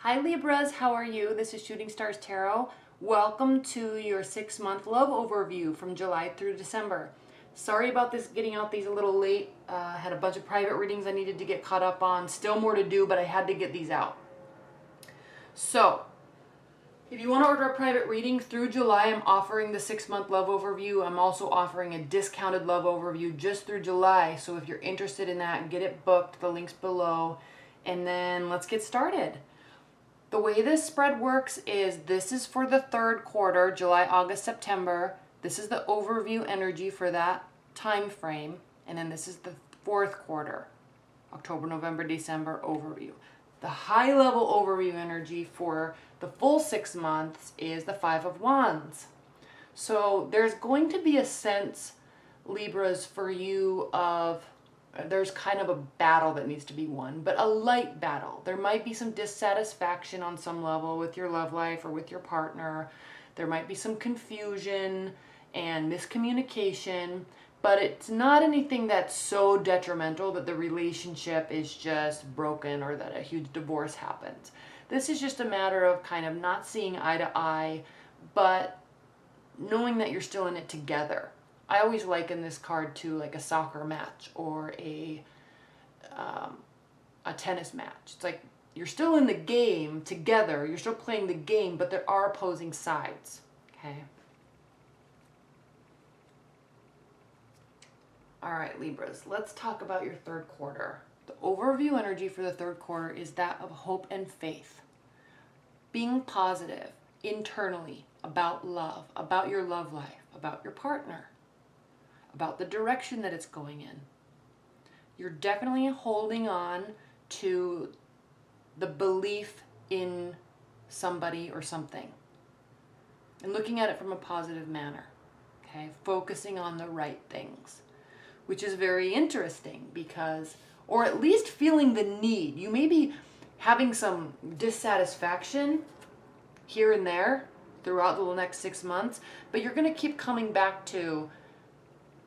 Hi Libras, how are you? This is Shooting Stars Tarot. Welcome to your 6-month love overview from July through December. Sorry about this getting out these a little late. Had a bunch of private readings I needed to get caught up on. Still more to do, but I had to get these out. So, if you want to order a private reading through July, I'm offering the 6-month love overview. I'm also offering a discounted love overview just through July. So if you're interested in that, get it booked. The link's below. And then let's get started. The way this spread works is this is for the third quarter, July, August, September. This is the overview energy for that time frame. And then this is the fourth quarter, October, November, December overview. The high level overview energy for the full 6 months is the Five of Wands. So there's going to be a sense, Libras, for you of there's kind of a battle that needs to be won, but a light battle. There might be some dissatisfaction on some level with your love life or with your partner. There might be some confusion and miscommunication, but it's not anything that's so detrimental that the relationship is just broken or that a huge divorce happens. This is just a matter of kind of not seeing eye to eye, but knowing that you're still in it together. I always liken this card to like a soccer match or a tennis match. It's like you're still in the game together. You're still playing the game, but there are opposing sides. Okay. All right, Libras, let's talk about your third quarter. The overview energy for the third quarter is that of hope and faith. Being positive internally about love, about your love life, about your partner, about the direction that it's going in. You're definitely holding on to the belief in somebody or something and looking at it from a positive manner, okay? Focusing on the right things, which is very interesting because, or at least feeling the need. You may be having some dissatisfaction here and there throughout the next 6 months, but you're going to keep coming back to,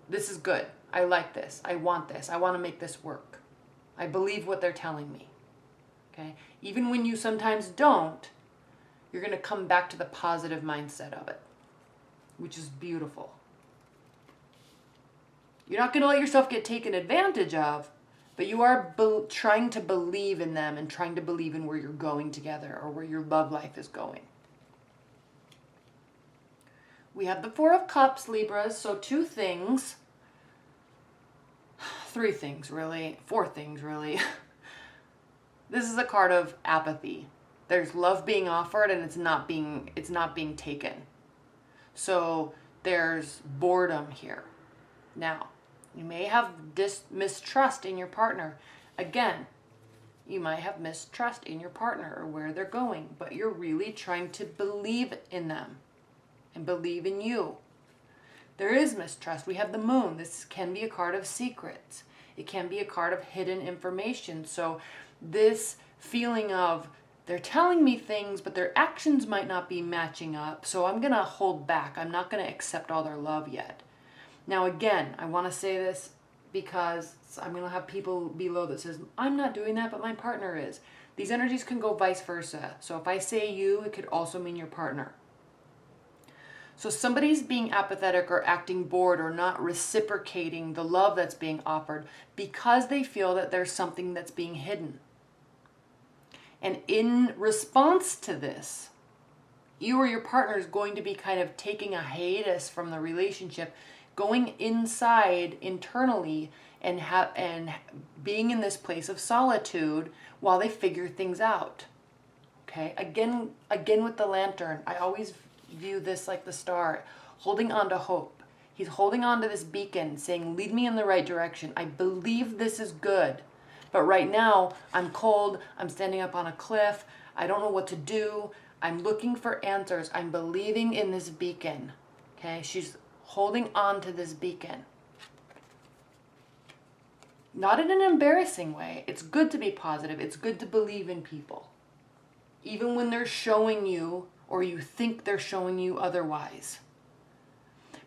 this is good. I like this. I want this. I want to make this work. I believe what they're telling me. Okay? Even when you sometimes don't, you're going to come back to the positive mindset of it, which is beautiful. You're not going to let yourself get taken advantage of, but you are trying to believe in them and trying to believe in where you're going together or where your love life is going. We have the Four of Cups, Libras, so 3 things really, 4 things really. This is a card of apathy. There's love being offered and it's not being taken. So there's boredom here. Now, you may have mistrust in your partner. Again, you might have mistrust in your partner or where they're going, but you're really trying to believe in them and believe in you. There is mistrust. We have the Moon. This can be a card of secrets. It can be a card of hidden information. So this feeling of they're telling me things, but their actions might not be matching up. So I'm going to hold back. I'm not going to accept all their love yet. Now, again, I want to say this because I'm going to have people below that says, I'm not doing that, but my partner is. These energies can go vice versa. So if I say you, it could also mean your partner. So somebody's being apathetic or acting bored or not reciprocating the love that's being offered because they feel that there's something that's being hidden. And in response to this, you or your partner is going to be kind of taking a hiatus from the relationship, going inside internally and being in this place of solitude while they figure things out. Okay? Again with the Lantern, I always view this like the star, holding on to hope. He's holding on to this beacon, saying, lead me in the right direction. I believe this is good. But right now, I'm cold. I'm standing up on a cliff. I don't know what to do. I'm looking for answers. I'm believing in this beacon. Okay? She's holding on to this beacon. Not in an embarrassing way. It's good to be positive. It's good to believe in people. Even when they're showing you or you think they're showing you otherwise.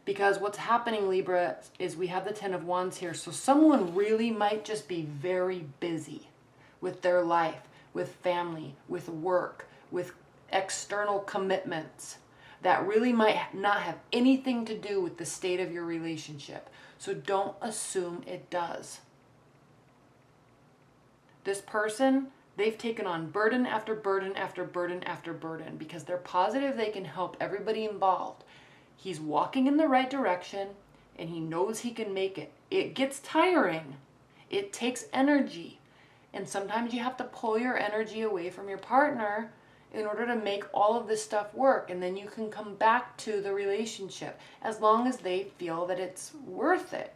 Because what's happening, Libra, is we have the Ten of Wands here. So someone really might just be very busy with their life, with family, with work, with external commitments that really might not have anything to do with the state of your relationship. So don't assume it does. This person, they've taken on burden after burden after burden after burden because they're positive they can help everybody involved. He's walking in the right direction and he knows he can make it. It gets tiring. It takes energy. And sometimes you have to pull your energy away from your partner in order to make all of this stuff work. And then you can come back to the relationship as long as they feel that it's worth it.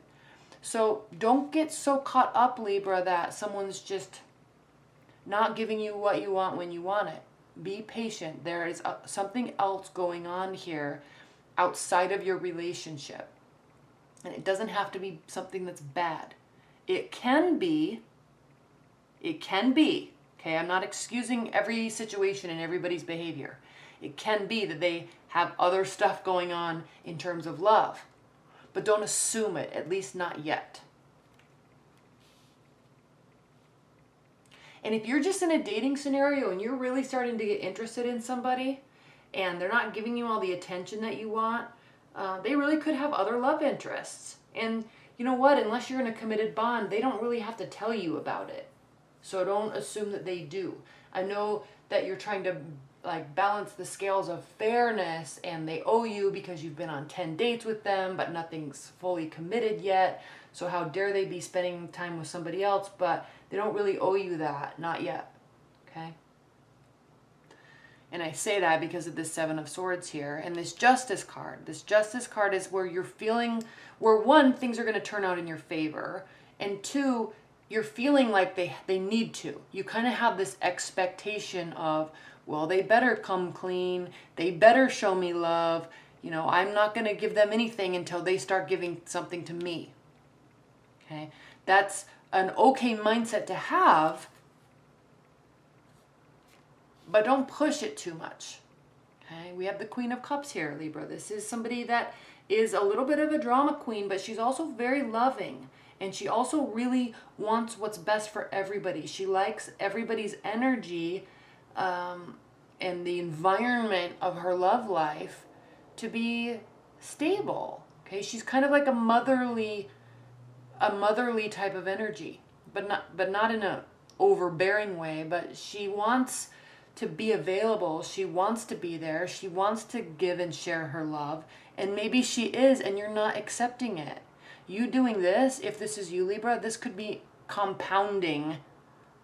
So don't get so caught up, Libra, that someone's just not giving you what you want when you want it. Be patient. There is something else going on here outside of your relationship. And it doesn't have to be something that's bad. It can be, okay, I'm not excusing every situation and everybody's behavior. It can be that they have other stuff going on in terms of love. But don't assume it, at least not yet. And if you're just in a dating scenario and you're really starting to get interested in somebody and they're not giving you all the attention that you want, they really could have other love interests. And you know what? Unless you're in a committed bond, they don't really have to tell you about it. So don't assume that they do. I know that you're trying to balance the scales of fairness and they owe you because you've been on 10 dates with them, but nothing's fully committed yet. So how dare they be spending time with somebody else, but they don't really owe you that, not yet, okay? And I say that because of this Seven of Swords here and this Justice card. This Justice card is where you're feeling, where one, things are going to turn out in your favor, and two, you're feeling like they need to. You kind of have this expectation of, well, they better come clean. They better show me love. You know, I'm not going to give them anything until they start giving something to me. Okay? That's an okay mindset to have, but don't push it too much. Okay? We have the Queen of Cups here, Libra. This is somebody that is a little bit of a drama queen, but she's also very loving. And she also really wants what's best for everybody. She likes everybody's energy and the environment of her love life to be stable. Okay, she's kind of like a motherly type of energy, but not in a overbearing way. But she wants to be available. She wants to be there. She wants to give and share her love. And maybe she is, and you're not accepting it. You doing this, if this is you, Libra, this could be compounding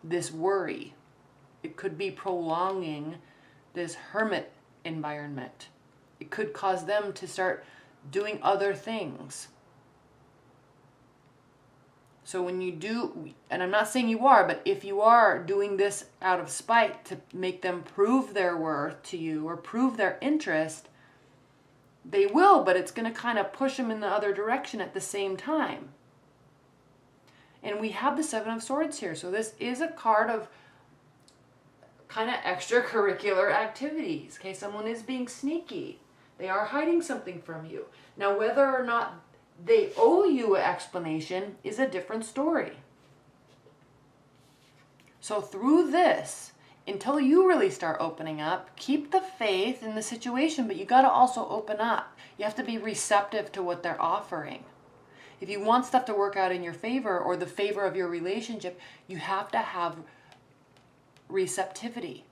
this worry. It could be prolonging this hermit environment. It could cause them to start doing other things. So when you do, and I'm not saying you are, but if you are doing this out of spite to make them prove their worth to you or prove their interest, they will, but it's going to kind of push them in the other direction at the same time. And we have the Seven of Swords here. So this is a card of kind of extracurricular activities. Okay, someone is being sneaky. They are hiding something from you. Now, whether or not they owe you an explanation is a different story. So through this, until you really start opening up, keep the faith in the situation, but you got to also open up. You have to be receptive to what they're offering. If you want stuff to work out in your favor or the favor of your relationship, you have to have receptivity.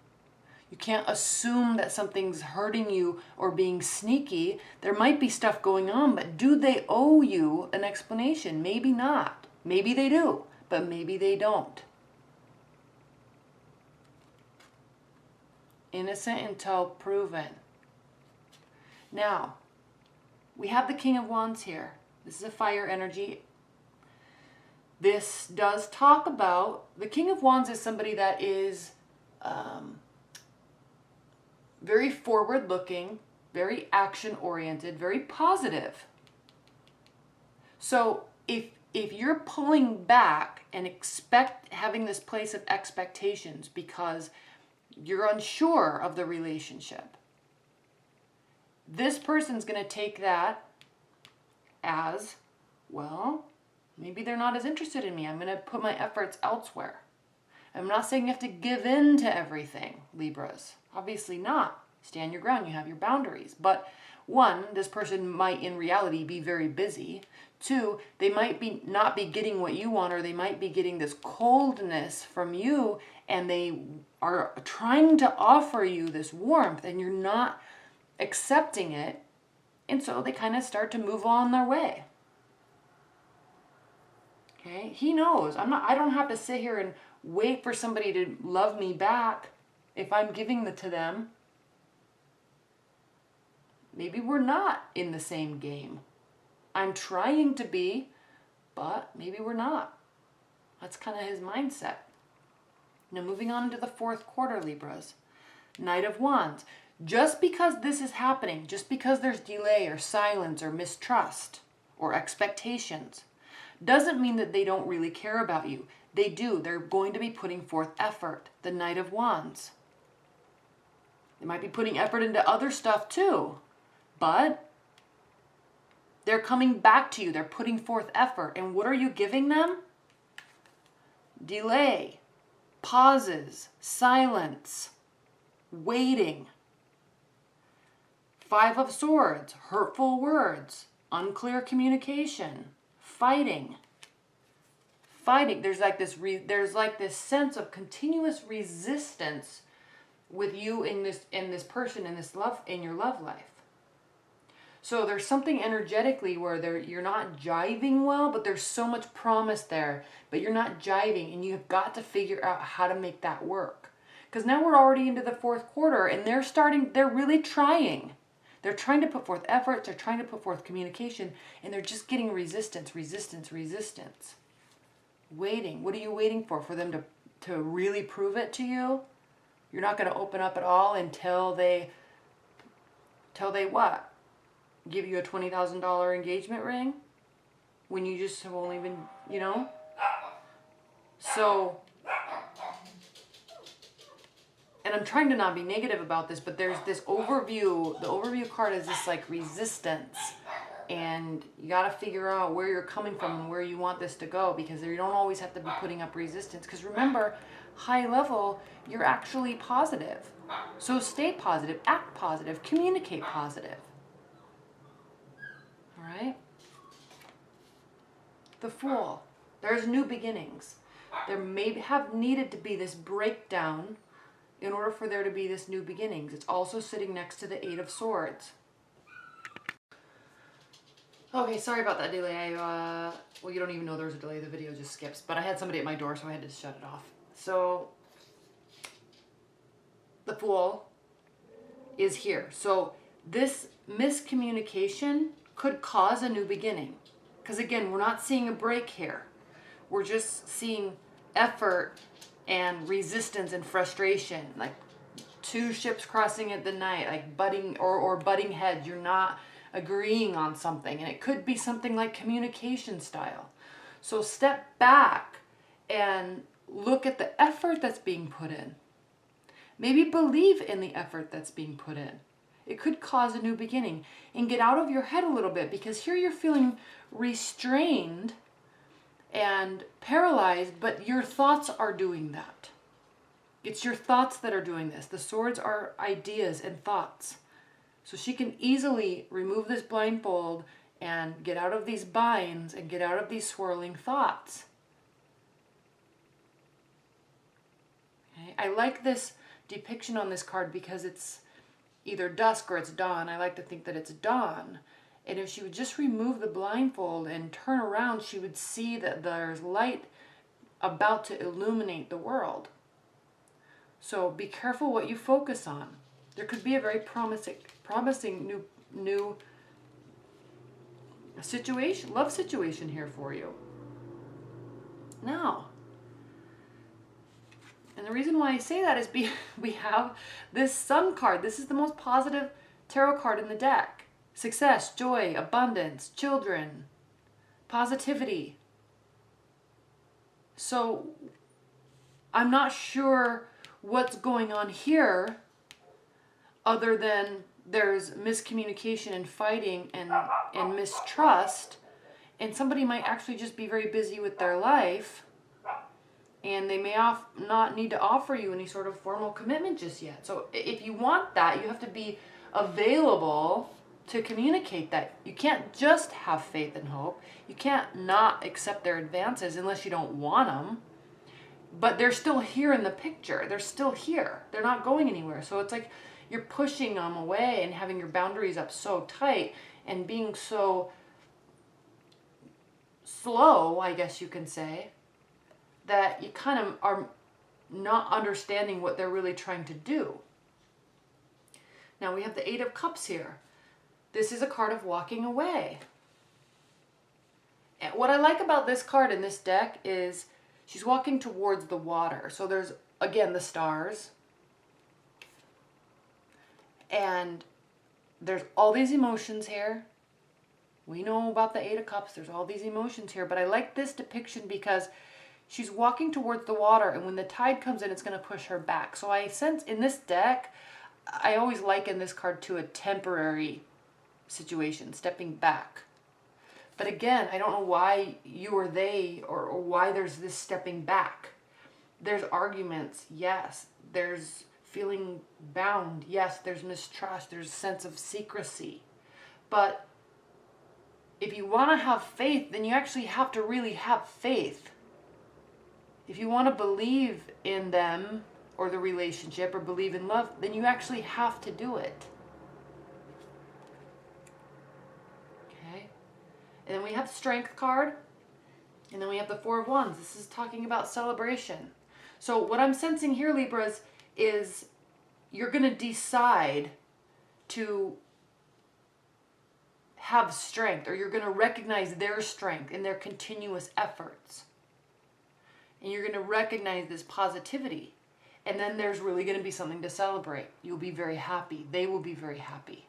You can't assume that something's hurting you or being sneaky. There might be stuff going on, but do they owe you an explanation? Maybe not. Maybe they do, but maybe they don't. Innocent until proven. Now, we have the King of Wands here. This is a fire energy. This does talk about, the King of Wands is somebody that is very forward-looking, very action-oriented, very positive. So if you're pulling back and having this place of expectations because you're unsure of the relationship, this person's going to take that as, well, maybe they're not as interested in me. I'm going to put my efforts elsewhere. I'm not saying you have to give in to everything, Libras. Obviously not. Stand your ground. You have your boundaries. But one, this person might in reality be very busy. Two, they might be not be getting what you want, or they might be getting this coldness from you, and they are trying to offer you this warmth and you're not accepting it. And so they kind of start to move on their way. Okay? He knows. I don't have to sit here and wait for somebody to love me back if I'm giving it to them. Maybe we're not in the same game. I'm trying to be, but maybe we're not. That's kind of his mindset. Now moving on into the fourth quarter, Libras. Knight of Wands. Just because this is happening, just because there's delay or silence or mistrust or expectations, doesn't mean that they don't really care about you. They do. They're going to be putting forth effort. The Knight of Wands. They might be putting effort into other stuff too, but they're coming back to you. They're putting forth effort. And what are you giving them? Delay, pauses, silence, waiting. Five of Swords, hurtful words, unclear communication, fighting. There's like this sense of continuous resistance with you in this person in your love life. So there's something energetically where you're not jiving well, but there's so much promise there, but you're not jiving, and you've got to figure out how to make that work. Because now we're already into the fourth quarter, and they're really trying. They're trying to put forth effort, they're trying to put forth communication, and they're just getting resistance. Waiting. What are you waiting for? For them to really prove it to you? You're not going to open up at all until they what? Give you a $20,000 engagement ring? When you just have only been, So, and I'm trying to not be negative about this, but there's this overview. The overview card is this like resistance. And you got to figure out where you're coming from and where you want this to go, because you don't always have to be putting up resistance. Because remember, high level, you're actually positive. So stay positive, act positive, communicate positive. All right? The Fool. There's new beginnings. There may have needed to be this breakdown in order for there to be this new beginnings. It's also sitting next to the Eight of Swords. Okay, sorry about that delay. Well, you don't even know there was a delay. The video just skips. But I had somebody at my door, so I had to shut it off. So, the Fool is here. So, this miscommunication could cause a new beginning. Because, again, we're not seeing a break here. We're just seeing effort and resistance and frustration. Like, two ships crossing at the night, like butting heads. You're not agreeing on something, and it could be something like communication style. So step back and look at the effort that's being put in. Maybe believe in the effort that's being put in. It could cause a new beginning. And get out of your head a little bit, because here you're feeling restrained and paralyzed, but your thoughts are doing that. It's your thoughts that are doing this. The swords are ideas and thoughts. So she can easily remove this blindfold and get out of these binds and get out of these swirling thoughts. Okay? I like this depiction on this card because it's either dusk or it's dawn. I like to think that it's dawn. And if she would just remove the blindfold and turn around, she would see that there's light about to illuminate the world. So be careful what you focus on. There could be a very promising new situation, love situation here for you. Now, and the reason why I say that is we have this Sun card. This is the most positive tarot card in the deck. Success, joy, abundance, children, positivity. So I'm not sure what's going on here, other than there's miscommunication and fighting and mistrust, and somebody might actually just be very busy with their life and they may not need to offer you any sort of formal commitment just yet. So if you want that, you have to be available to communicate that. You can't just have faith and hope. You can't not accept their advances unless you don't want them. But they're still here in the picture. They're still here. They're not going anywhere. So it's like you're pushing them away and having your boundaries up so tight and being so slow, I guess you can say, that you kind of are not understanding what they're really trying to do. Now we have the Eight of Cups here. This is a card of walking away. And what I like about this card in this deck is she's walking towards the water. So there's, again, the stars. And there's all these emotions here. We know about the Eight of Cups. There's all these emotions here. But I like this depiction because she's walking towards the water. And when the tide comes in, it's going to push her back. So I sense in this deck, I always liken this card to a temporary situation, stepping back. But again, I don't know why you or they or why there's this stepping back. There's arguments, yes. There's feeling bound, yes. There's mistrust, there's a sense of secrecy. But if you want to have faith, then you actually have to really have faith. If you want to believe in them or the relationship or believe in love, then you actually have to do it. And then we have the Strength card. And then we have the Four of Wands. This is talking about celebration. So what I'm sensing here, Libras, is you're going to decide to have strength, or you're going to recognize their strength in their continuous efforts. And you're going to recognize this positivity. And then there's really going to be something to celebrate. You'll be very happy. They will be very happy.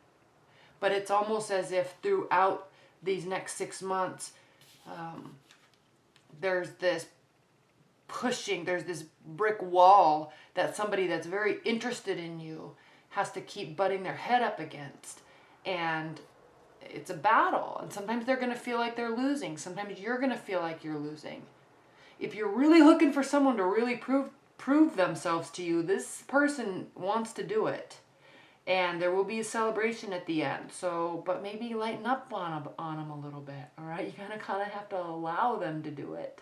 But it's almost as if throughout these next 6 months, there's this pushing, there's this brick wall that somebody that's very interested in you has to keep butting their head up against. And it's a battle. And sometimes they're going to feel like they're losing. Sometimes you're going to feel like you're losing. If you're really looking for someone to really prove themselves to you, this person wants to do it. And there will be a celebration at the end. So, but maybe lighten up on them a little bit. All right, you kind of have to allow them to do it.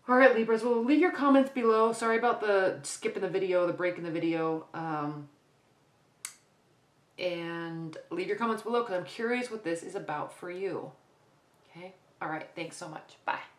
All right, Libras. Well, leave your comments below. Sorry about the skipping the video, the break in the video. And leave your comments below because I'm curious what this is about for you. Okay. All right. Thanks so much. Bye.